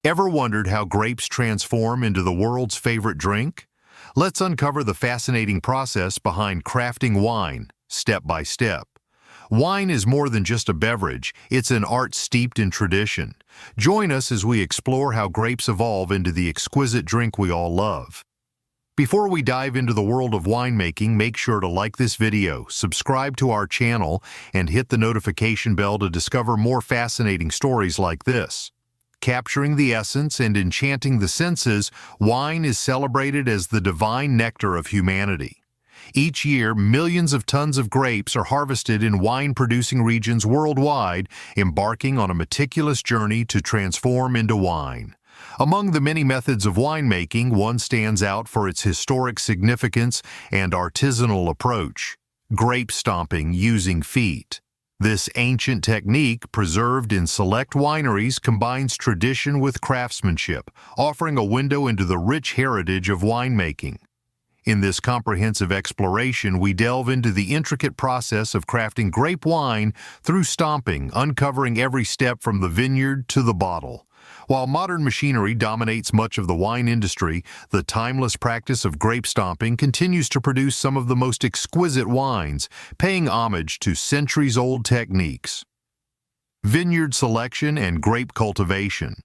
Ever wondered how grapes transform into the world's favorite drink? Let's uncover the fascinating process behind crafting wine, step by step. Wine is more than just a beverage, it's an art steeped in tradition. Join us as we explore how grapes evolve into the exquisite drink we all love. Before we dive into the world of winemaking, make sure to like this video, subscribe to our channel, and hit the notification bell to discover more fascinating stories like this. Capturing the essence and enchanting the senses, wine is celebrated as the divine nectar of humanity. Each year, millions of tons of grapes are harvested in wine-producing regions worldwide, embarking on a meticulous journey to transform into wine. Among the many methods of winemaking, one stands out for its historic significance and artisanal approach: grape stomping using feet. This ancient technique, preserved in select wineries, combines tradition with craftsmanship, offering a window into the rich heritage of winemaking. In this comprehensive exploration, we delve into the intricate process of crafting grape wine through stomping, uncovering every step from the vineyard to the bottle. While modern machinery dominates much of the wine industry, the timeless practice of grape stomping continues to produce some of the most exquisite wines, paying homage to centuries-old techniques. Vineyard selection and grape cultivation.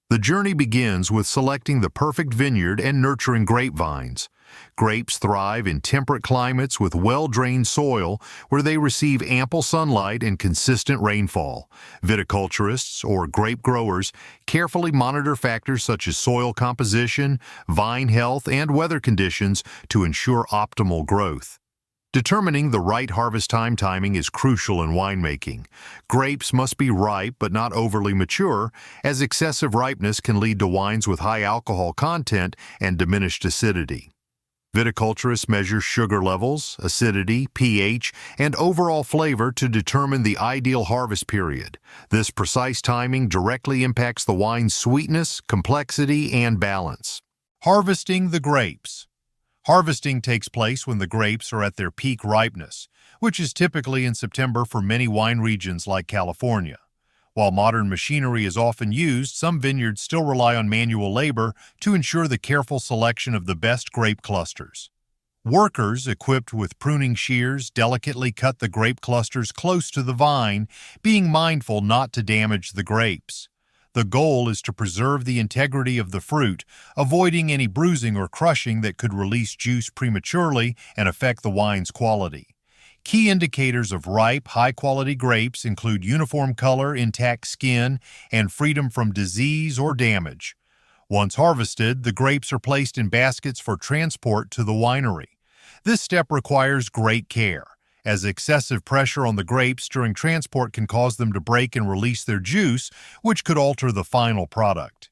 The journey begins with selecting the perfect vineyard and nurturing grapevines. Grapes thrive in temperate climates with well-drained soil where they receive ample sunlight and consistent rainfall. Viticulturists, or grape growers, carefully monitor factors such as soil composition, vine health, and weather conditions to ensure optimal growth. Determining the right harvest timing is crucial in winemaking. Grapes must be ripe but not overly mature, as excessive ripeness can lead to wines with high alcohol content and diminished acidity. Viticulturists measure sugar levels, acidity, pH, and overall flavor to determine the ideal harvest period. This precise timing directly impacts the wine's sweetness, complexity, and balance. Harvesting the grapes. Harvesting takes place when the grapes are at their peak ripeness, which is typically in September for many wine regions like California. While modern machinery is often used, some vineyards still rely on manual labor to ensure the careful selection of the best grape clusters. Workers equipped with pruning shears delicately cut the grape clusters close to the vine, being mindful not to damage the grapes. The goal is to preserve the integrity of the fruit, avoiding any bruising or crushing that could release juice prematurely and affect the wine's quality. Key indicators of ripe, high-quality grapes include uniform color, intact skin, and freedom from disease or damage. Once harvested, the grapes are placed in baskets for transport to the winery. This step requires great care, as excessive pressure on the grapes during transport can cause them to break and release their juice, which could alter the final product.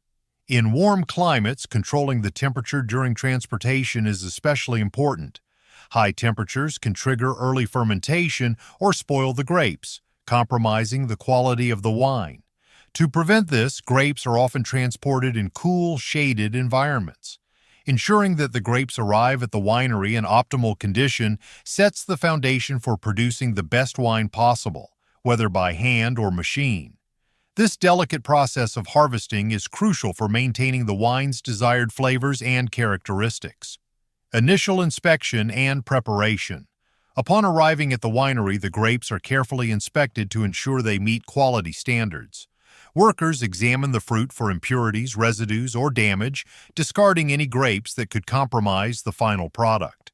In warm climates, controlling the temperature during transportation is especially important. High temperatures can trigger early fermentation or spoil the grapes, compromising the quality of the wine. To prevent this, grapes are often transported in cool, shaded environments. Ensuring that the grapes arrive at the winery in optimal condition sets the foundation for producing the best wine possible, whether by hand or machine. This delicate process of harvesting is crucial for maintaining the wine's desired flavors and characteristics. Initial inspection and preparation. Upon arriving at the winery, the grapes are carefully inspected to ensure they meet quality standards. Workers examine the fruit for impurities, residues, or damage, discarding any grapes that could compromise the final product.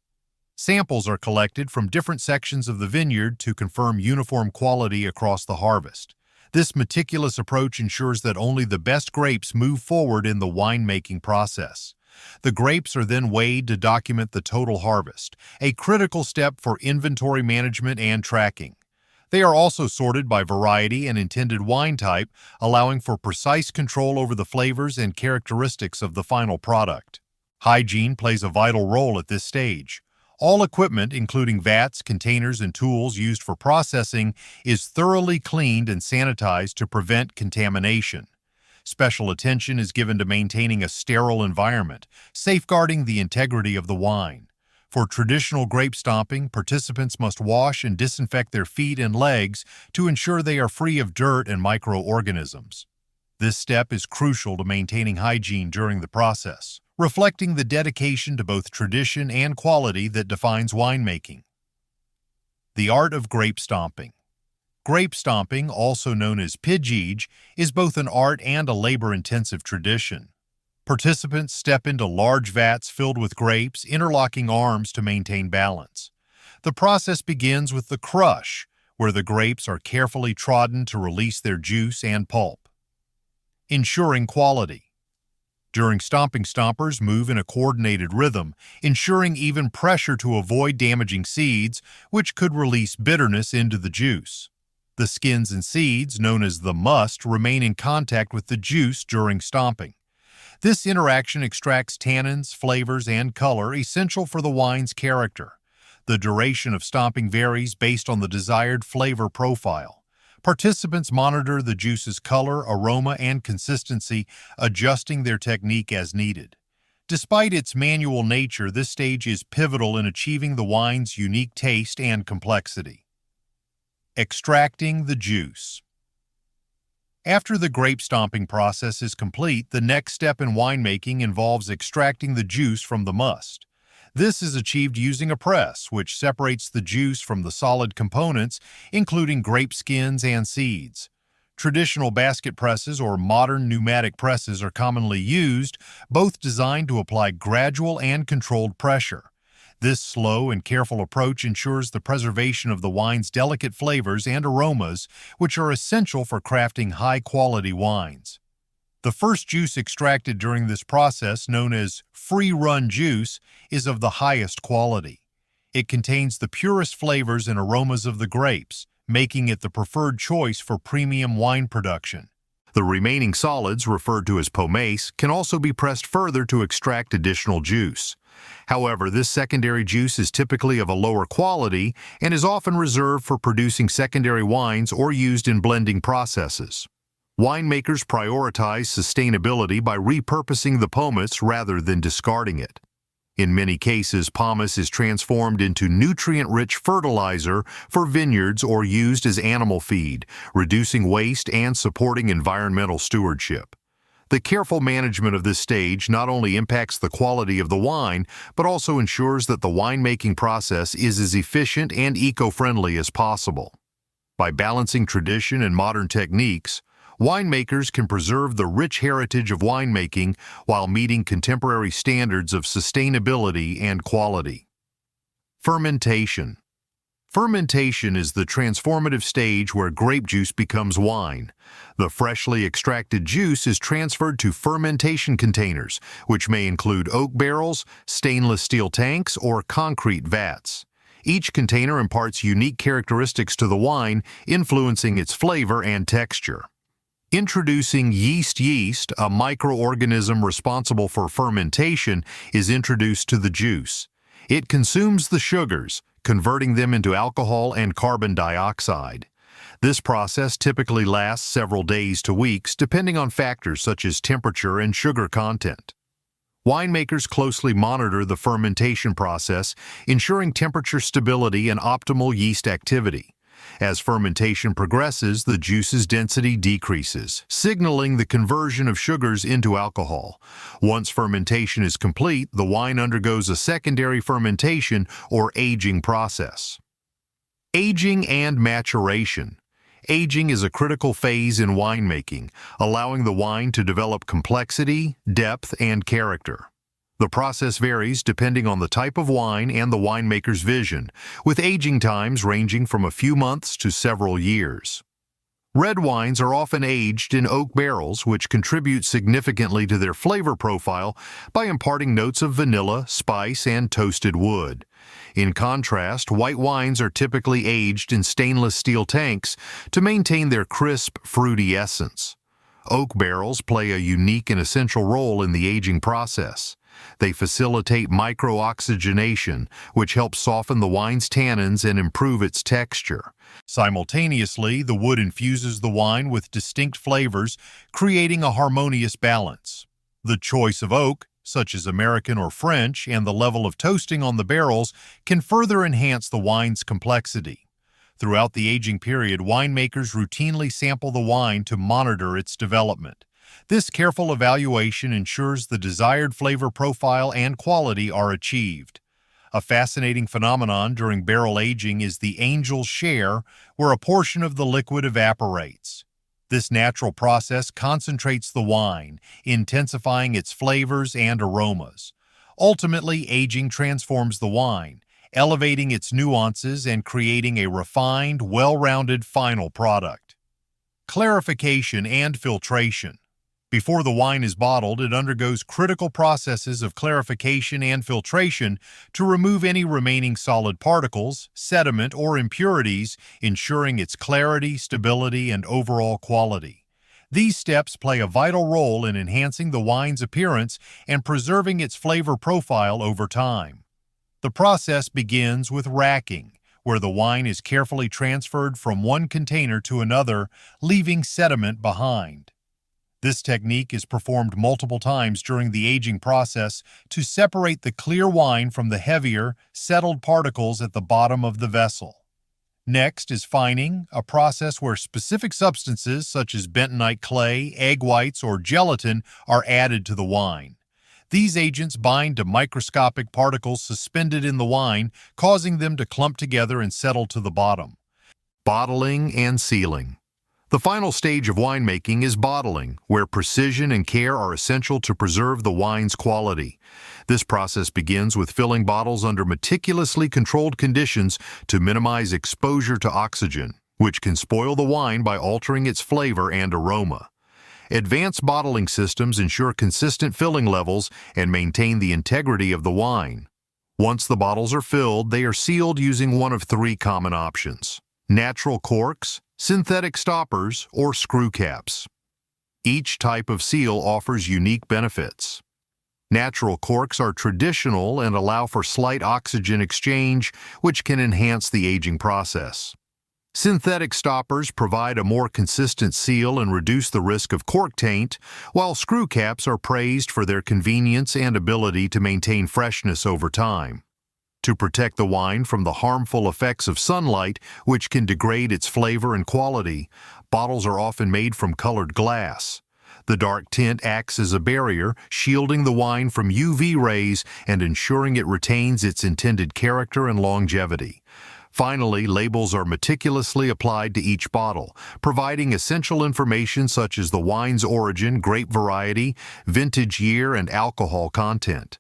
Samples are collected from different sections of the vineyard to confirm uniform quality across the harvest. This meticulous approach ensures that only the best grapes move forward in the winemaking process. The grapes are then weighed to document the total harvest, a critical step for inventory management and tracking. They are also sorted by variety and intended wine type, allowing for precise control over the flavors and characteristics of the final product. Hygiene plays a vital role at this stage. All equipment, including vats, containers, and tools used for processing, is thoroughly cleaned and sanitized to prevent contamination. Special attention is given to maintaining a sterile environment, safeguarding the integrity of the wine. For traditional grape stomping, participants must wash and disinfect their feet and legs to ensure they are free of dirt and microorganisms. This step is crucial to maintaining hygiene during the process, reflecting the dedication to both tradition and quality that defines winemaking. The art of grape stomping. Grape stomping, also known as pidgeage, is both an art and a labor-intensive tradition. Participants step into large vats filled with grapes, interlocking arms to maintain balance. The process begins with the crush, where the grapes are carefully trodden to release their juice and pulp. Ensuring quality. During stomping, stompers move in a coordinated rhythm, ensuring even pressure to avoid damaging seeds, which could release bitterness into the juice. The skins and seeds, known as the must, remain in contact with the juice during stomping. This interaction extracts tannins, flavors, and color essential for the wine's character. The duration of stomping varies based on the desired flavor profile. Participants monitor the juice's color, aroma, and consistency, adjusting their technique as needed. Despite its manual nature, this stage is pivotal in achieving the wine's unique taste and complexity. Extracting the juice. After the grape stomping process is complete, the next step in winemaking involves extracting the juice from the must. This is achieved using a press, which separates the juice from the solid components, including grape skins and seeds. Traditional basket presses or modern pneumatic presses are commonly used, both designed to apply gradual and controlled pressure. This slow and careful approach ensures the preservation of the wine's delicate flavors and aromas, which are essential for crafting high-quality wines. The first juice extracted during this process, known as free-run juice, is of the highest quality. It contains the purest flavors and aromas of the grapes, making it the preferred choice for premium wine production. The remaining solids, referred to as pomace, can also be pressed further to extract additional juice. However, this secondary juice is typically of a lower quality and is often reserved for producing secondary wines or used in blending processes. Winemakers prioritize sustainability by repurposing the pomace rather than discarding it. In many cases, pomace is transformed into nutrient-rich fertilizer for vineyards or used as animal feed, reducing waste and supporting environmental stewardship. The careful management of this stage not only impacts the quality of the wine, but also ensures that the winemaking process is as efficient and eco-friendly as possible. By balancing tradition and modern techniques, winemakers can preserve the rich heritage of winemaking while meeting contemporary standards of sustainability and quality. Fermentation. Fermentation is the transformative stage where grape juice becomes wine. The freshly extracted juice is transferred to fermentation containers, which may include oak barrels, stainless steel tanks, or concrete vats. Each container imparts unique characteristics to the wine, influencing its flavor and texture. Introducing yeast. A microorganism responsible for fermentation, is introduced to the juice. It consumes the sugars, converting them into alcohol and carbon dioxide. This process typically lasts several days to weeks, depending on factors such as temperature and sugar content. Winemakers closely monitor the fermentation process, ensuring temperature stability and optimal yeast activity. As fermentation progresses, the juice's density decreases, signaling the conversion of sugars into alcohol. Once fermentation is complete, the wine undergoes a secondary fermentation or aging process. Aging and maturation. Aging is a critical phase in winemaking, allowing the wine to develop complexity, depth, and character. The process varies depending on the type of wine and the winemaker's vision, with aging times ranging from a few months to several years. Red wines are often aged in oak barrels, which contribute significantly to their flavor profile by imparting notes of vanilla, spice, and toasted wood. In contrast, white wines are typically aged in stainless steel tanks to maintain their crisp, fruity essence. Oak barrels play a unique and essential role in the aging process. They facilitate microoxygenation, which helps soften the wine's tannins and improve its texture. Simultaneously, the wood infuses the wine with distinct flavors, creating a harmonious balance. The choice of oak, such as American or French, and the level of toasting on the barrels can further enhance the wine's complexity. Throughout the aging period, winemakers routinely sample the wine to monitor its development. This careful evaluation ensures the desired flavor profile and quality are achieved. A fascinating phenomenon during barrel aging is the angel share, where a portion of the liquid evaporates. This natural process concentrates the wine, intensifying its flavors and aromas. Ultimately, aging transforms the wine, elevating its nuances and creating a refined, well-rounded final product. Clarification and filtration. Before the wine is bottled, it undergoes critical processes of clarification and filtration to remove any remaining solid particles, sediment, or impurities, ensuring its clarity, stability, and overall quality. These steps play a vital role in enhancing the wine's appearance and preserving its flavor profile over time. The process begins with racking, where the wine is carefully transferred from one container to another, leaving sediment behind. This technique is performed multiple times during the aging process to separate the clear wine from the heavier, settled particles at the bottom of the vessel. Next is fining, a process where specific substances such as bentonite clay, egg whites, or gelatin are added to the wine. These agents bind to microscopic particles suspended in the wine, causing them to clump together and settle to the bottom. Bottling and sealing. The final stage of winemaking is bottling, where precision and care are essential to preserve the wine's quality. This process begins with filling bottles under meticulously controlled conditions to minimize exposure to oxygen, which can spoil the wine by altering its flavor and aroma. Advanced bottling systems ensure consistent filling levels and maintain the integrity of the wine. Once the bottles are filled, they are sealed using one of three common options: natural corks, synthetic stoppers, or screw caps. Each type of seal offers unique benefits. Natural corks are traditional and allow for slight oxygen exchange, which can enhance the aging process. Synthetic stoppers provide a more consistent seal and reduce the risk of cork taint, while screw caps are praised for their convenience and ability to maintain freshness over time. To protect the wine from the harmful effects of sunlight, which can degrade its flavor and quality, bottles are often made from colored glass. The dark tint acts as a barrier, shielding the wine from UV rays and ensuring it retains its intended character and longevity. Finally, labels are meticulously applied to each bottle, providing essential information such as the wine's origin, grape variety, vintage year, and alcohol content.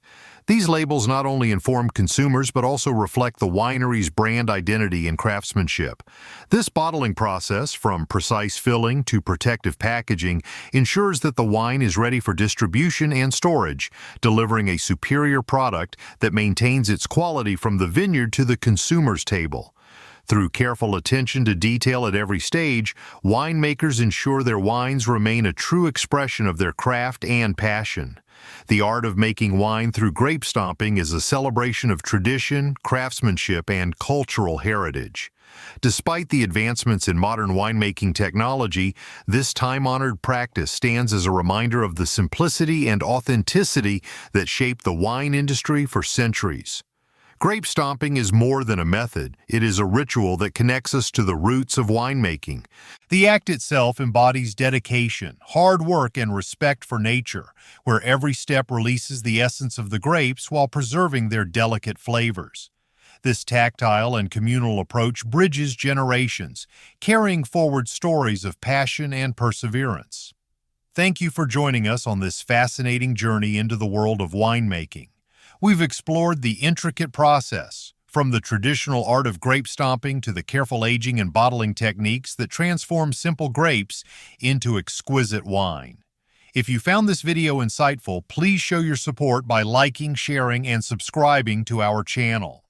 These labels not only inform consumers but also reflect the winery's brand identity and craftsmanship. This bottling process, from precise filling to protective packaging, ensures that the wine is ready for distribution and storage, delivering a superior product that maintains its quality from the vineyard to the consumer's table. Through careful attention to detail at every stage, winemakers ensure their wines remain a true expression of their craft and passion. The art of making wine through grape stomping is a celebration of tradition, craftsmanship, and cultural heritage. Despite the advancements in modern winemaking technology, this time-honored practice stands as a reminder of the simplicity and authenticity that shaped the wine industry for centuries. Grape stomping is more than a method. It is a ritual that connects us to the roots of winemaking. The act itself embodies dedication, hard work, and respect for nature, where every step releases the essence of the grapes while preserving their delicate flavors. This tactile and communal approach bridges generations, carrying forward stories of passion and perseverance. Thank you for joining us on this fascinating journey into the world of winemaking. We've explored the intricate process, from the traditional art of grape stomping to the careful aging and bottling techniques that transform simple grapes into exquisite wine. If you found this video insightful, please show your support by liking, sharing, and subscribing to our channel.